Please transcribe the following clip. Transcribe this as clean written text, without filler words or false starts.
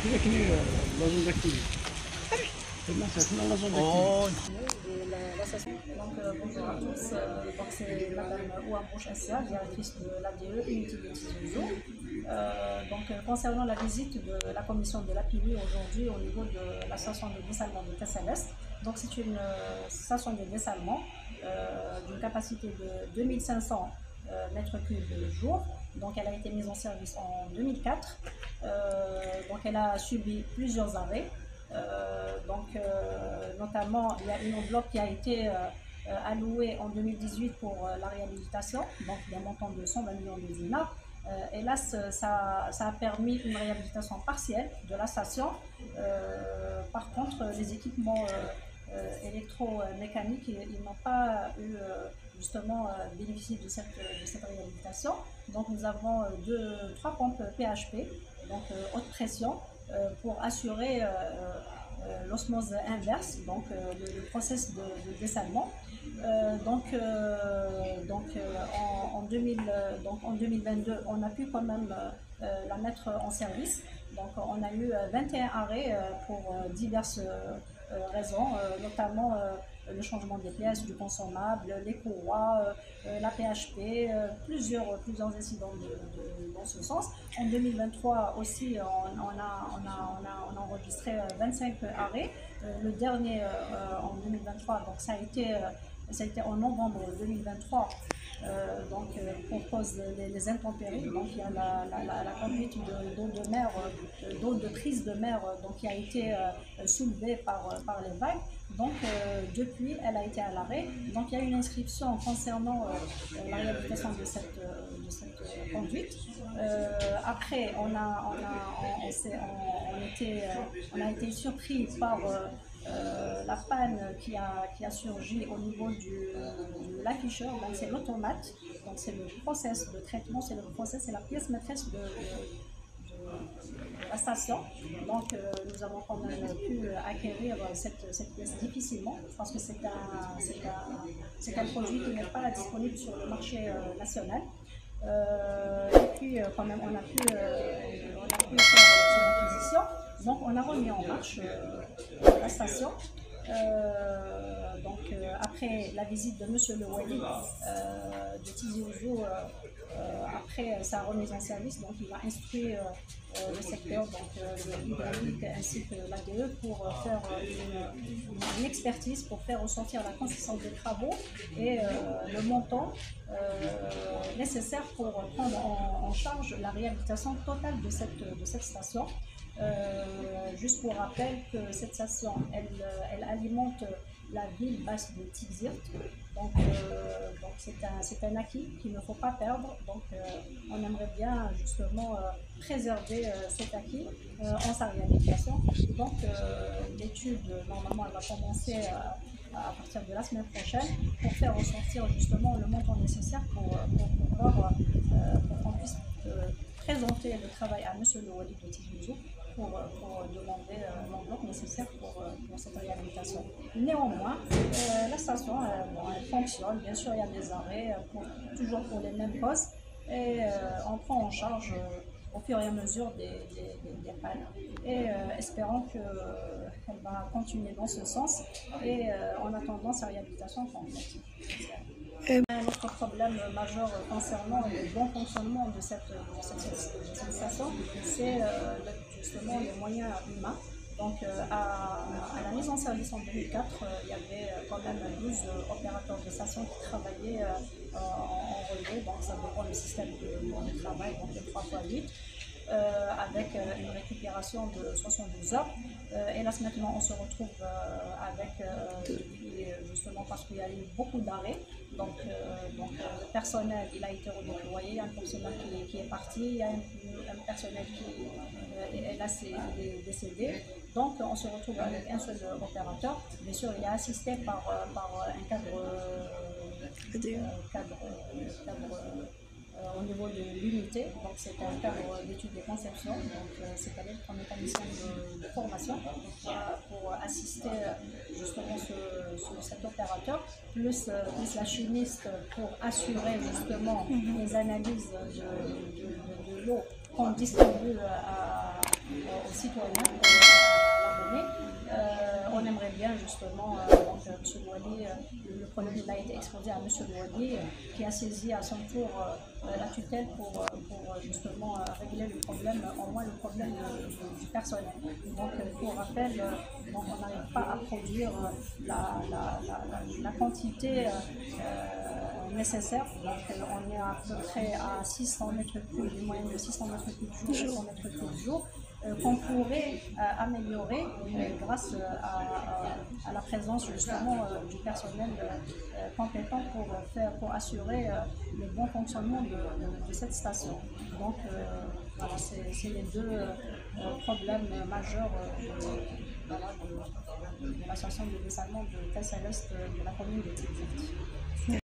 Bonjour à tous, donc c'est Madame Ouambouche Assia, directrice de l'ADE, unité de Tizi Ouzou. Concernant la visite de la commission de l'APILI aujourd'hui au niveau de la station de dessalement de Tessal-Est, donc c'est une station de dessalement d'une capacité de 2500 mètres cubes de jour. Donc elle a été mise en service en 2004. Donc elle a subi plusieurs arrêts. Notamment, il y a une enveloppe qui a été allouée en 2018 pour la réhabilitation, donc d'un montant de 120 millions de dinars. Hélas, ça a permis une réhabilitation partielle de la station. Par contre, les équipements électromécaniques, ils n'ont pas eu justement bénéficié de cette réhabilitation. Donc nous avons 3 pompes PHP, donc haute pression, pour assurer l'osmose inverse, donc le process de dessalement. En 2022, on a pu quand même la mettre en service. Donc on a eu 21 arrêts pour diverses raisons, notamment le changement des pièces, du consommable, les courroies, la PHP, plusieurs incidents dans ce sens. En 2023 aussi, on a enregistré 25 arrêts. Le dernier en 2023, donc ça a été en novembre 2023, pour cause des intempéries. Donc il y a la conduite d'eau de mer, d'eau de prise de mer, donc qui a été soulevée par les vagues. Donc depuis, elle a été à l'arrêt. Donc il y a une inscription concernant la réhabilitation de cette conduite. Après, on a été surpris par la panne qui a surgi au niveau de l'afficheur. Donc c'est l'automate, donc c'est le process de traitement, c'est la pièce maîtresse de la station. Donc nous avons quand même pu acquérir cette pièce difficilement, parce que c'est un produit qui n'est pas disponible sur le marché national. Et puis quand même on a pu faire son acquisition. Donc on a remis en marche la station. Après la visite de M. Le Wali de Tizi Ouzou, après sa remise en service, donc il a instruit le secteur, donc l'hydraulique ainsi que l'ADE, pour faire une expertise, pour faire ressortir la consistance des travaux et le montant nécessaire pour prendre en charge la réhabilitation totale de cette station. Juste pour rappel que cette station, elle alimente la ville basse de Tizi. Donc c'est un acquis qu'il ne faut pas perdre. Donc on aimerait bien justement préserver cet acquis en sa réhabilitation. Donc l'étude, normalement, elle va commencer à partir de la semaine prochaine pour faire ressortir justement le montant nécessaire pour qu'on puisse présenter le travail à M. Le Wali de Tizi Ouzou pour demander l'enveloppe nécessaire pour cette réhabilitation. Néanmoins, la station elle fonctionne. Bien sûr, il y a des arrêts, toujours pour les mêmes causes, et on prend en charge au fur et à mesure des pannes. Et espérons qu'elle va continuer dans ce sens, et en attendant sa réhabilitation complète. Un autre problème majeur concernant le bon fonctionnement de cette station, c'est justement les moyens humains. Donc à la mise en service en 2004, il y avait quand même 12 opérateurs de station qui travaillaient en relais, donc ça dépend du système de travail, donc le 3x8. Avec une récupération de 72 heures. Hélas, maintenant, on se retrouve justement parce qu'il y a eu beaucoup d'arrêts. Donc le personnel, il a été redéployé, il y a un personnel qui est parti, il y a un personnel qui est décédé. Donc on se retrouve avec un seul opérateur. Bien sûr, il est assisté par un cadre au niveau de l'unité, donc c'est un cadre d'études de conception, donc c'est-à-dire un mécanicien de formation pour assister justement cet opérateur, plus la chimiste pour assurer justement les analyses de l'eau qu'on distribue aux citoyens, aux abonnés. On aimerait bien justement, donc, M. Louali, le problème a été exposé à M. Louali, qui a saisi à son tour la tutelle pour justement régler le problème, au moins le problème du personnel. Donc pour rappel, donc, on n'arrive pas à produire la quantité nécessaire. Donc on est à peu près à 600 mètres cubes, une moyenne de 600 mètres cubes jour, 600 mètres cubes jour. Qu'on pourrait améliorer grâce à la présence justement du personnel compétent pour assurer le bon fonctionnement de cette station. Donc voilà, c'est les deux problèmes majeurs de l'association de dessalement de Test Céleste de la commune de Tizi.